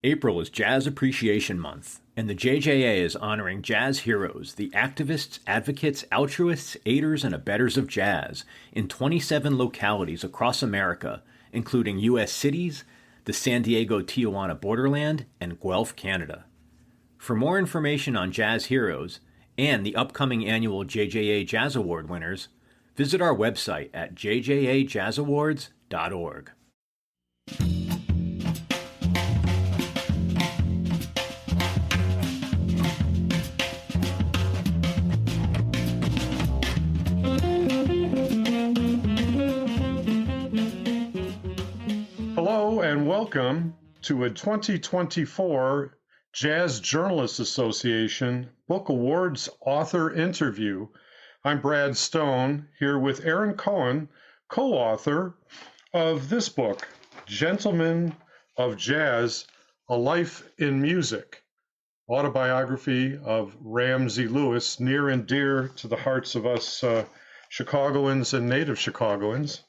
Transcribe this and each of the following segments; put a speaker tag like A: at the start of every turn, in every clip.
A: April is Jazz Appreciation Month, and the JJA is honoring jazz heroes, the activists, advocates, altruists, aiders, and abettors of jazz in 27 localities across America, including U.S. cities, the San Diego-Tijuana borderland, and Guelph, Canada. For more information on jazz heroes and the upcoming annual JJA Jazz Award winners, visit our website at jjajazzawards.org.
B: Hello and welcome to a 2024 Jazz Journalists Association Book Awards author interview. I'm Brad Stone, here with Aaron Cohen, co-author of this book, Gentlemen of Jazz, A Life in Music, autobiography of Ramsey Lewis, near and dear to the hearts of us Chicagoans and native Chicagoans.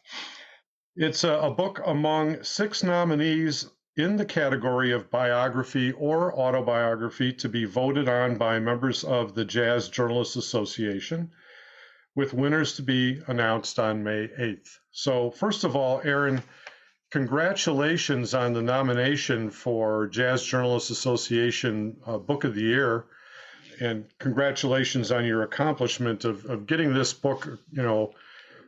B: It's a book among 6 nominees in the category of biography or autobiography to be voted on by members of the Jazz Journalists Association, with winners to be announced on May 8th. So first of all, Aaron, congratulations on the nomination for Jazz Journalists Association Book of the Year, and congratulations on your accomplishment of getting this book,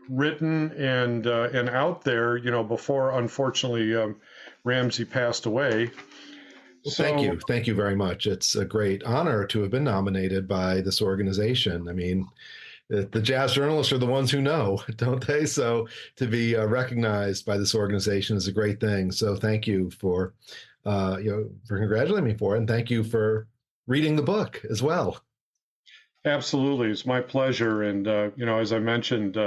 B: written and out there, before, unfortunately, Ramsey passed away.
C: Well, thank you very much. It's a great honor to have been nominated by this organization. I mean, the jazz journalists are the ones who know, don't they? So to be recognized by this organization is a great thing. So thank you for congratulating me for it, and thank you for reading the book as well.
B: Absolutely, it's my pleasure. And as I mentioned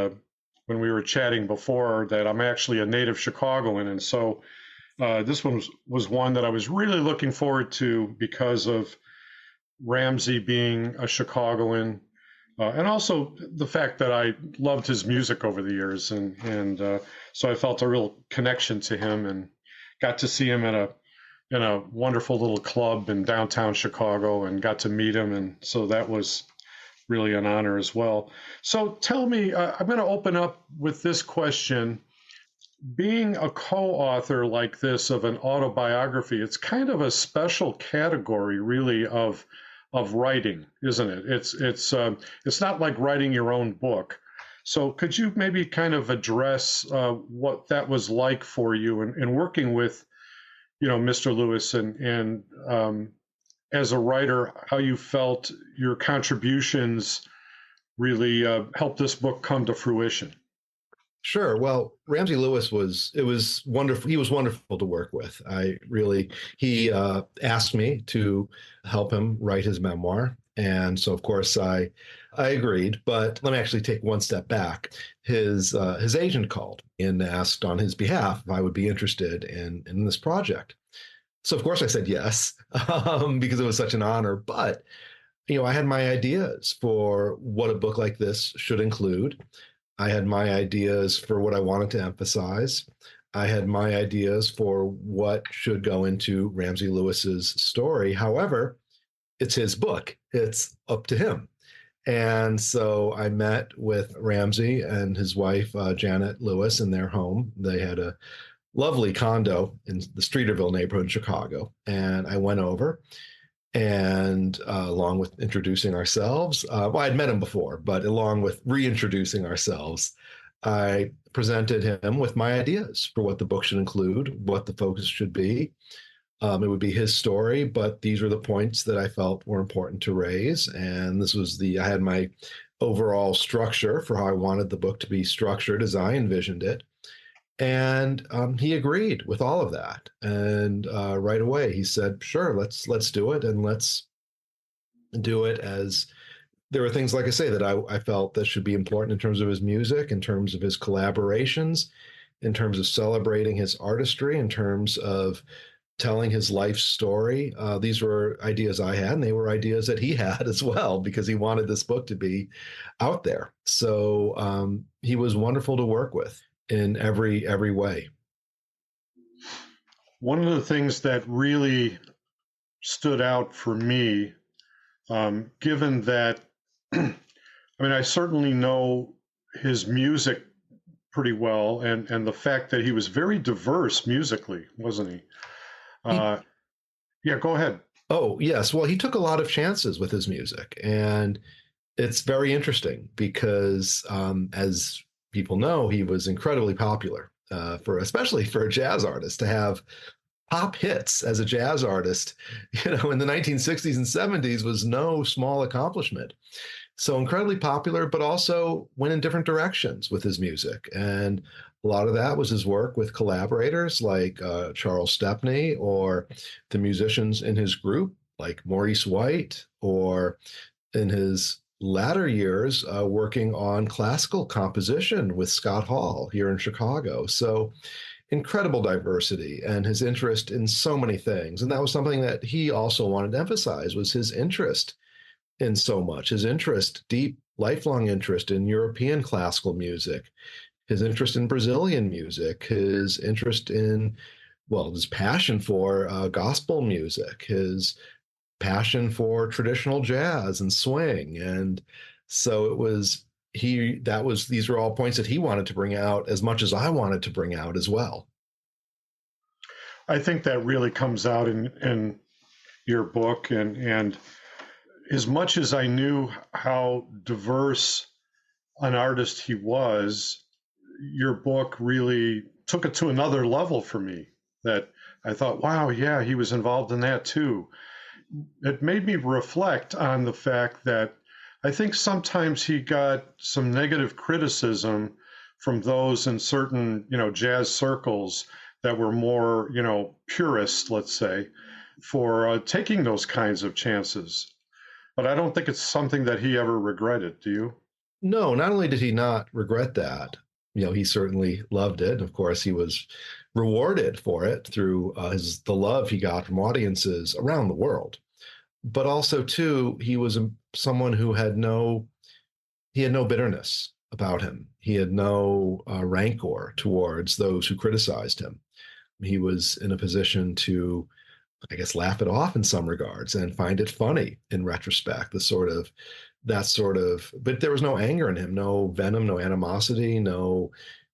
B: when we were chatting before, that I'm actually a native Chicagoan, and so this one was one that I was really looking forward to because of Ramsey being a Chicagoan, and also the fact that I loved his music over the years, and so I felt a real connection to him, and got to see him in a wonderful little club in downtown Chicago, and got to meet him, and so that was really an honor as well. So tell me, I'm going to open up with this question. Being a co-author like this of an autobiography, it's kind of a special category, really, of writing, isn't it? It's not like writing your own book. So could you maybe kind of address what that was like for you in working with, Mr. Lewis, and as a writer, how you felt your contributions really helped this book come to fruition?
C: Sure. Well, Ramsey Lewis was wonderful. He was wonderful to work with. He asked me to help him write his memoir. And so, of course, I agreed. But let me actually take one step back. His agent called and asked on his behalf if I would be interested in this project. So, of course, I said yes, because it was such an honor. But, I had my ideas for what a book like this should include. I had my ideas for what I wanted to emphasize. I had my ideas for what should go into Ramsey Lewis's story. However, it's his book. It's up to him. And so I met with Ramsey and his wife, Janet Lewis, in their home. They had a lovely condo in the Streeterville neighborhood in Chicago. And I went over, and along with introducing ourselves, I'd met him before, but along with reintroducing ourselves, I presented him with my ideas for what the book should include, what the focus should be. It would be his story, but these were the points that I felt were important to raise. And I had my overall structure for how I wanted the book to be structured as I envisioned it. And he agreed with all of that. And right away, he said, sure, let's do it. And let's do it as there were things, like I say, that I felt that should be important in terms of his music, in terms of his collaborations, in terms of celebrating his artistry, in terms of telling his life story. These were ideas I had, and they were ideas that he had as well, because he wanted this book to be out there. So he was wonderful to work with in every way.
B: One of the things that really stood out for me, given that, I mean, I certainly know his music pretty well, and the fact that he was very diverse musically, wasn't he?
C: He,
B: Uh, yeah, go ahead.
C: oh, yes. Well, he took a lot of chances with his music. And it's very interesting because, as people know, he was incredibly popular especially for a jazz artist to have pop hits as a jazz artist, in the 1960s and 70s was no small accomplishment. So incredibly popular, but also went in different directions with his music. And a lot of that was his work with collaborators like Charles Stepney, or the musicians in his group like Maurice White, or in his latter years working on classical composition with Scott Hall here in Chicago. So incredible diversity and his interest in so many things. And that was something that he also wanted to emphasize, was his interest in so much, his interest, deep, lifelong interest in European classical music, his interest in Brazilian music, his interest in, well, his passion for gospel music, his passion for traditional jazz and swing. And so it was, these were all points that he wanted to bring out as much as I wanted to bring out as well.
B: I think that really comes out in your book, and as much as I knew how diverse an artist he was, your book really took it to another level for me, that I thought, wow, yeah, he was involved in that too. It made me reflect on the fact that I think sometimes he got some negative criticism from those in certain, jazz circles that were more, purist, let's say, for taking those kinds of chances. But I don't think it's something that he ever regretted. Do you?
C: No, not only did he not regret that, he certainly loved it. Of course, he was rewarded for it through the love he got from audiences around the world. But also, too, he was someone who had no bitterness about him. He had no rancor towards those who criticized him. He was in a position to, I guess, laugh it off in some regards and find it funny in retrospect. But there was no anger in him, no venom, no animosity, no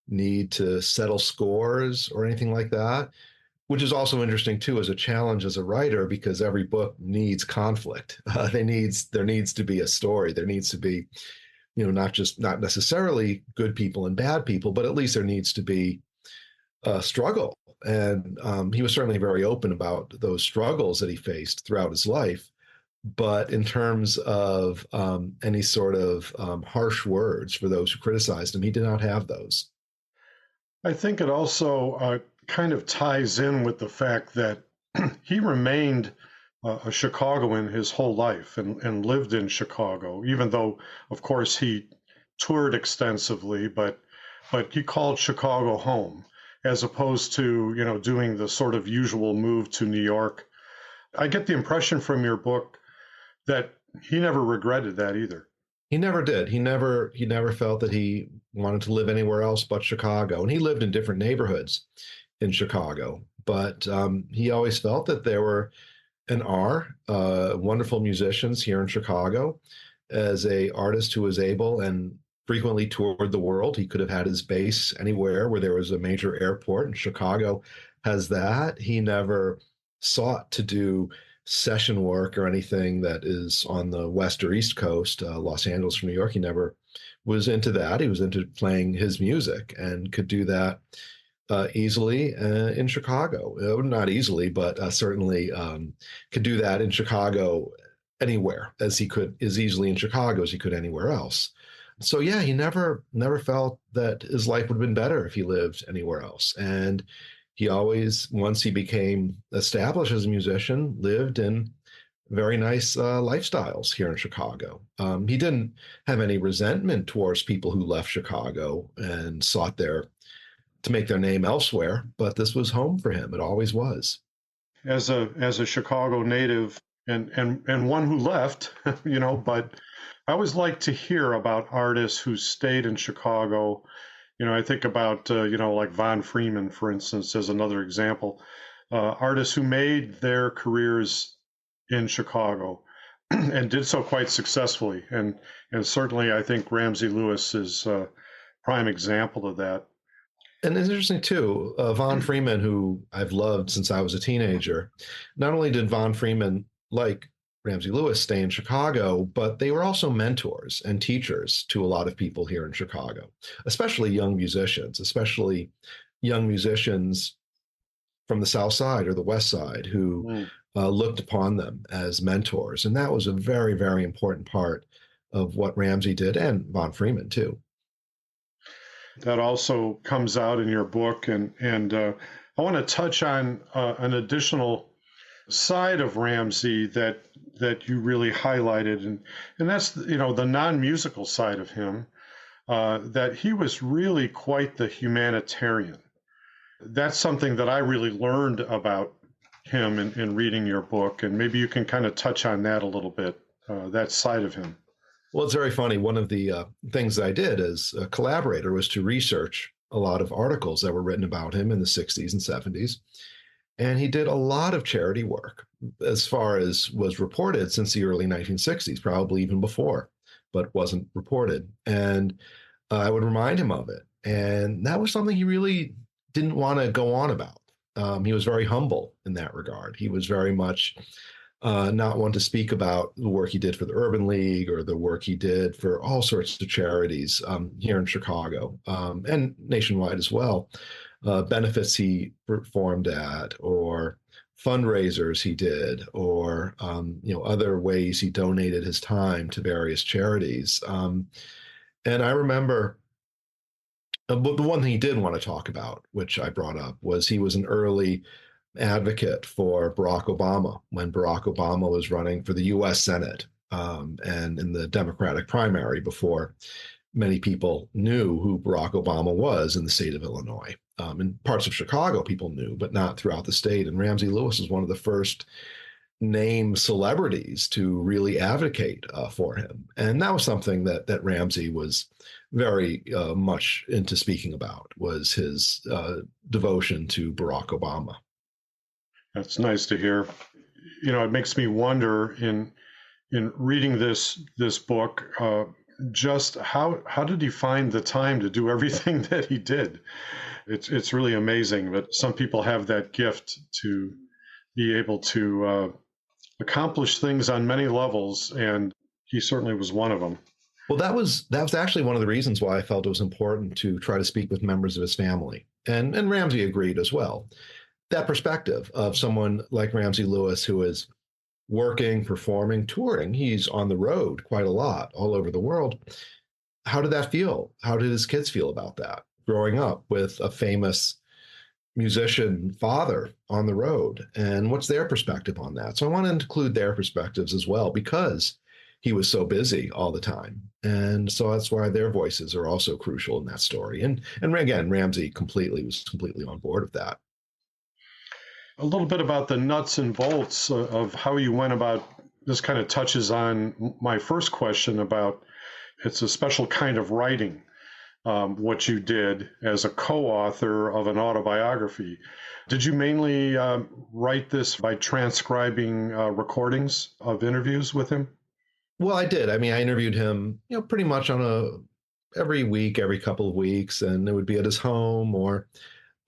C: need to settle scores or anything like that, which is also interesting too as a challenge as a writer, because every book needs conflict. There needs to be a story. There needs to be, not necessarily good people and bad people, but at least there needs to be a struggle. And he was certainly very open about those struggles that he faced throughout his life. But in terms of any sort of harsh words for those who criticized him, he did not have those.
B: I think it also kind of ties in with the fact that he remained a Chicagoan his whole life, and lived in Chicago, even though, of course, he toured extensively, but he called Chicago home, as opposed to, doing the sort of usual move to New York. I get the impression from your book that he never regretted that either.
C: He never did. He never felt that he wanted to live anywhere else but Chicago. And he lived in different neighborhoods in Chicago, but he always felt that there were and are wonderful musicians here in Chicago. As a artist who was able and frequently toured the world, he could have had his base anywhere where there was a major airport, and Chicago has that. He never sought to do session work or anything that is on the West or East Coast, Los Angeles or New York. He never was into that. He was into playing his music and could do that easily in Chicago. Not easily, but certainly could do that in Chicago anywhere, as easily in Chicago as he could anywhere else. So yeah, he never felt that his life would have been better if he lived anywhere else. And he always, once he became established as a musician, lived in very nice lifestyles here in Chicago. He didn't have any resentment towards people who left Chicago and sought to make their name elsewhere, but this was home for him. It always was.
B: As a Chicago native and one who left, but I always like to hear about artists who stayed in Chicago. I think about, like Von Freeman, for instance, as another example. artists who made their careers in Chicago and did so quite successfully. And certainly, I think Ramsey Lewis is a prime example of that.
C: And it's interesting too, Von Freeman, who I've loved since I was a teenager, not only did Von Freeman, like Ramsey Lewis, stay in Chicago, but they were also mentors and teachers to a lot of people here in Chicago, especially young musicians, from the South Side or the West Side who looked upon them as mentors. And that was a very, very important part of what Ramsey did, and Von Freeman too.
B: That also comes out in your book. And I want to touch on an additional side of Ramsey that you really highlighted. And that's, the non-musical side of him, that he was really quite the humanitarian. That's something that I really learned about him in reading your book. And maybe you can kind of touch on that a little bit, that side of him.
C: Well, it's very funny. One of the things that I did as a collaborator was to research a lot of articles that were written about him in the 60s and 70s. And he did a lot of charity work as far as was reported since the early 1960s, probably even before, but wasn't reported. And I would remind him of it. And that was something he really didn't want to go on about. He was very humble in that regard. He was very much not one to speak about the work he did for the Urban League or the work he did for all sorts of charities here in Chicago and nationwide as well. Benefits he performed at, or fundraisers he did, or other ways he donated his time to various charities. And I remember the one thing he did want to talk about, which I brought up, was he was an early advocate for Barack Obama when Barack Obama was running for the U.S. Senate and in the Democratic primary before many people knew who Barack Obama was in the state of Illinois. In parts of Chicago, people knew, but not throughout the state. And Ramsey Lewis was one of the first name celebrities to really advocate for him. And that was something that Ramsey was very much into speaking about, was his devotion to Barack Obama.
B: That's nice to hear. It makes me wonder in reading this book, just how did he find the time to do everything that he did? It's really amazing. But some people have that gift to be able to accomplish things on many levels, and he certainly was one of them.
C: Well, that was actually one of the reasons why I felt it was important to try to speak with members of his family, and Ramsey agreed as well. That perspective of someone like Ramsey Lewis, who is working, performing, touring. He's on the road quite a lot all over the world. How did that feel? How did his kids feel about that? Growing up with a famous musician father on the road, and what's their perspective on that? So I want to include their perspectives as well, because he was so busy all the time. And so that's why their voices are also crucial in that story. And again, Ramsey was completely on board with that.
B: A little bit about the nuts and bolts of how you went about this. Kind of touches on my first question about it's a special kind of writing, what you did as a co-author of an autobiography. Did you mainly write this by transcribing recordings of interviews with him?
C: Well, I did. I mean, I interviewed him, pretty much on every week, every couple of weeks, and it would be at his home or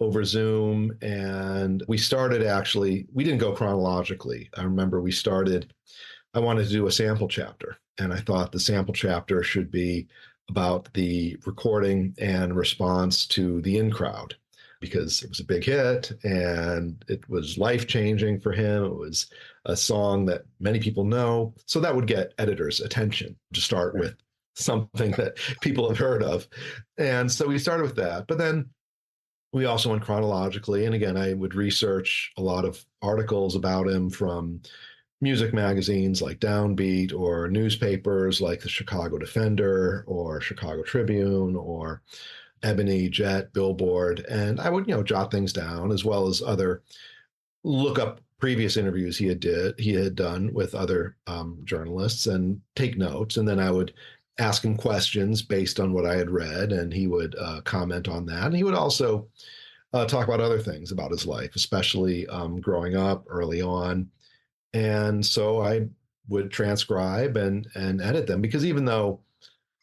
C: over Zoom. And we didn't go chronologically. I remember I wanted to do a sample chapter, and I thought the sample chapter should be about the recording and response to the in crowd, because it was a big hit and it was life-changing for him. It was a song that many people know. So that would get editors' attention to start with something that people have heard of. And so we started with that. But then we also went chronologically. And again, I would research a lot of articles about him from music magazines like Downbeat, or newspapers like the Chicago Defender or Chicago Tribune or Ebony, Jet, Billboard. And I would, jot things down, as well as look up previous interviews he had done with other journalists, and take notes. And then I would ask him questions based on what I had read, and he would comment on that. And he would also talk about other things about his life, especially growing up early on. And so I would transcribe and edit them, because even though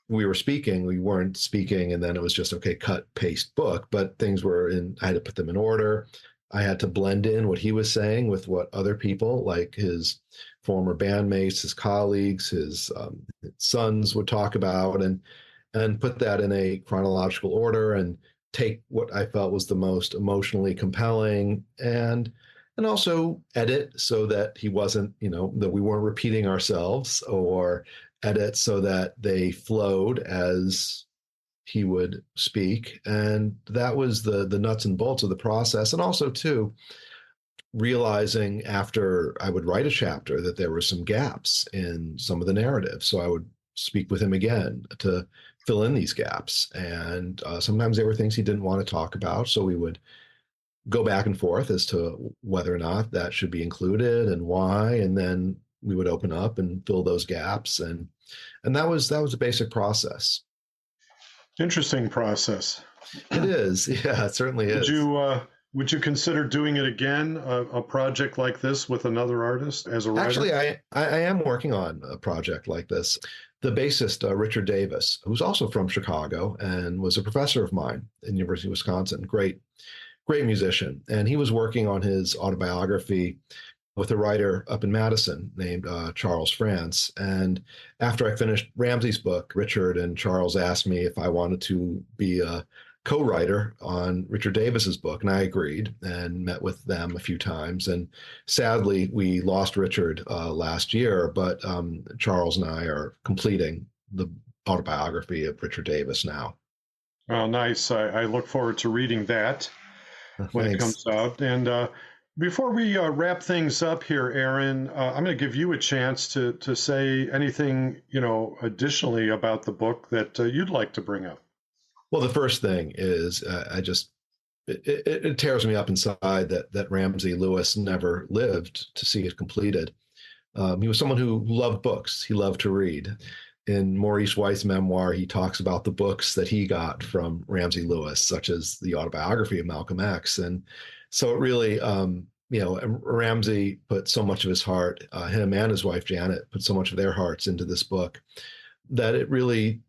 C: we weren't speaking and then it was just, okay, cut, paste, book, but things were in, I had to put them in order. I had to blend in what he was saying with what other people, like his former bandmates, his colleagues, his sons would talk about, and put that in a chronological order and take what I felt was the most emotionally compelling, and also edit so that he wasn't, that we weren't repeating ourselves, or edit so that they flowed as he would speak. And that was the nuts and bolts of the process. And also too, realizing after I would write a chapter that there were some gaps in some of the narrative. So I would speak with him again to fill in these gaps. And sometimes there were things he didn't want to talk about. So we would go back and forth as to whether or not that should be included and why. And then we would open up and fill those gaps. And that was a basic process.
B: Interesting process.
C: It is. Yeah, it certainly is.
B: Would you consider doing it again, a project like this with another artist as a writer?
C: Actually, I am working on a project like this. The bassist, Richard Davis, who's also from Chicago and was a professor of mine in University of Wisconsin, great musician. And he was working on his autobiography with a writer up in Madison named Charles France. And after I finished Ramsey's book, Richard and Charles asked me if I wanted to be a co-writer on Richard Davis's book, and I agreed and met with them a few times. And sadly, we lost Richard last year, but Charles and I are completing the autobiography of Richard Davis now.
B: Oh, nice. I look forward to reading that when it comes out. And before we wrap things up here, Aaron, I'm going to give you a chance to say anything, additionally about the book that you'd like to bring up.
C: Well, the first thing is it tears me up inside that Ramsey Lewis never lived to see it completed. He was someone who loved books. He loved to read. In Maurice White's memoir, he talks about the books that he got from Ramsey Lewis, such as the autobiography of Malcolm X. And so it really, Ramsey put so much of his heart, him and his wife, Janet, put so much of their hearts into this book that it really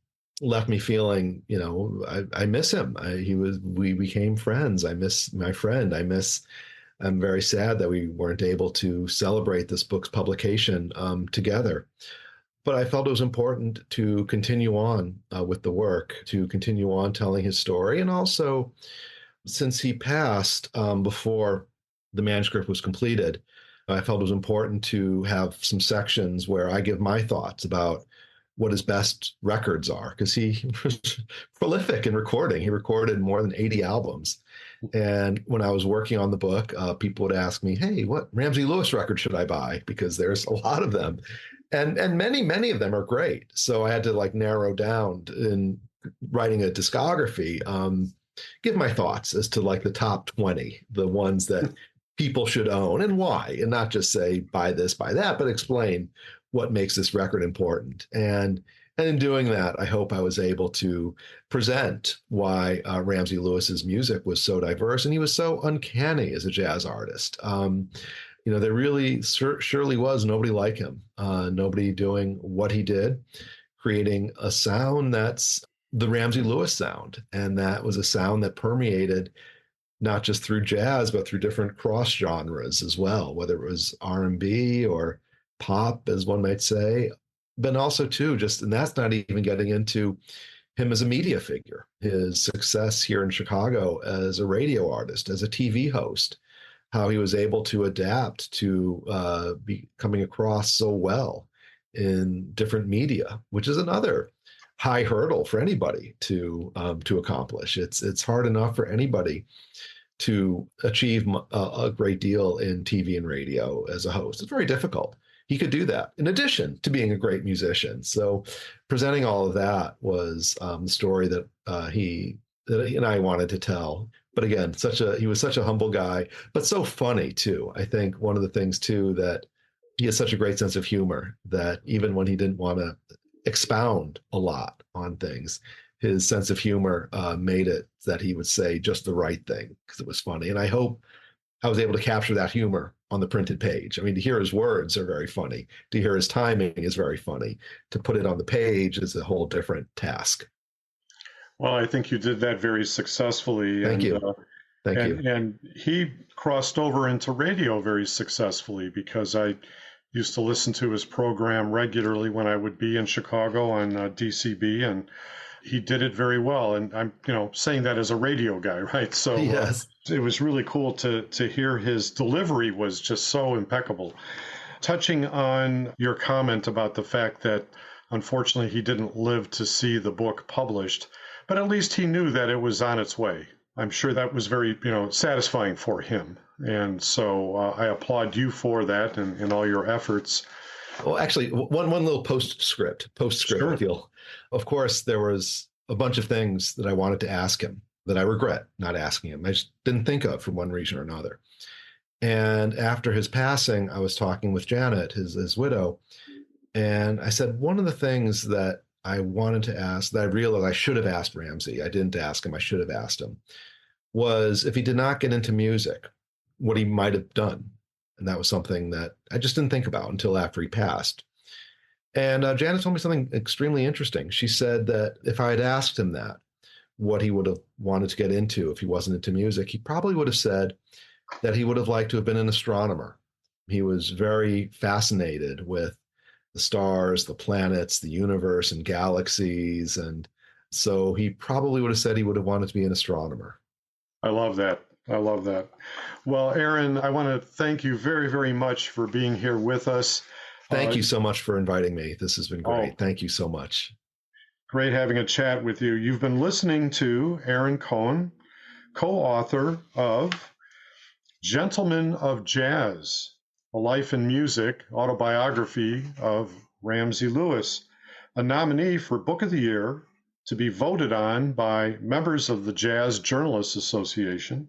C: left me feeling, I miss him. We became friends. I miss my friend. I'm very sad that we weren't able to celebrate this book's publication together. But I felt it was important to continue on with the work, to continue on telling his story. And also, since he passed before the manuscript was completed, I felt it was important to have some sections where I give my thoughts about what his best records are, because he was prolific in recording. He recorded more than 80 albums. And when I was working on the book, people would ask me, hey, what Ramsey Lewis record should I buy? Because there's a lot of them. And many of them are great. So I had to narrow down in writing a discography, give my thoughts as to the top 20, the ones that people should own and why, and not just say buy this, buy that, but explain what makes this record important. And in doing that, I hope I was able to present why Ramsey Lewis's music was so diverse, and he was so uncanny as a jazz artist. There really surely was nobody like him, nobody doing what he did, creating a sound that's the Ramsey Lewis sound. And that was a sound that permeated not just through jazz, but through different cross genres as well, whether it was R&B or pop, as one might say, but also too, and that's not even getting into him as a media figure, his success here in Chicago as a radio artist, as a TV host, how he was able to adapt to be coming across so well in different media, which is another high hurdle for anybody to accomplish. It's hard enough for anybody to achieve a great deal in TV and radio as a host. It's very difficult. He could do that in addition to being a great musician. So presenting all of that was the story that he and I wanted to tell. But again, he was such a humble guy, but so funny too. I think one of the things too, that he has such a great sense of humor that even when he didn't want to expound a lot on things, his sense of humor made it that he would say just the right thing because it was funny. And I hope I was able to capture that humor on the printed page. I mean, to hear his words are very funny. To hear his timing is very funny. To put it on the page is a whole different task.
B: Well, I think you did that very successfully.
C: Thank you. Thank you.
B: And he crossed over into radio very successfully because I used to listen to his program regularly when I would be in Chicago on DCB, and he did it very well. And I'm, saying that as a radio guy, right? So
C: yes.
B: It was really cool to hear his delivery was just so impeccable. Touching on your comment about the fact that unfortunately he didn't live to see the book published, but at least he knew that it was on its way. I'm sure that was very, satisfying for him. And so I applaud you for that and all your efforts.
C: Well, actually, one little postscript,
B: Sure.
C: I feel. Of course, there was a bunch of things that I wanted to ask him that I regret not asking him. I just didn't think of for one reason or another. And after his passing, I was talking with Janet, his widow, and I said, one of the things that I wanted to ask that I realized I should have asked Ramsey, I didn't ask him, I should have asked him, was if he did not get into music, what he might have done. And that was something that I just didn't think about until after he passed. And Janet told me something extremely interesting. She said that if I had asked him that, what he would have wanted to get into if he wasn't into music, he probably would have said that he would have liked to have been an astronomer. He was very fascinated with the stars, the planets, the universe, and galaxies. And so he probably would have said he would have wanted to be an astronomer.
B: I love that. I love that. Well, Aaron, I want to thank you very, very much for being here with us.
C: Thank you so much for inviting me. This has been great. Thank you so much. Great
B: having a chat with you. You've been listening to Aaron Cohen, co-author of Gentlemen of Jazz, A Life in Music, autobiography of Ramsey Lewis, a nominee for Book of the Year to be voted on by members of the Jazz Journalists Association.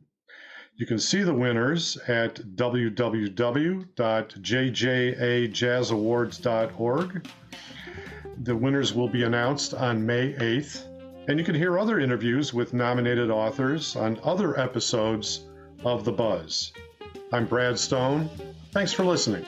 B: You can see the winners at www.jjajazzawards.org. The winners will be announced on May 8th, and you can hear other interviews with nominated authors on other episodes of The Buzz. I'm Brad Stone. Thanks for listening.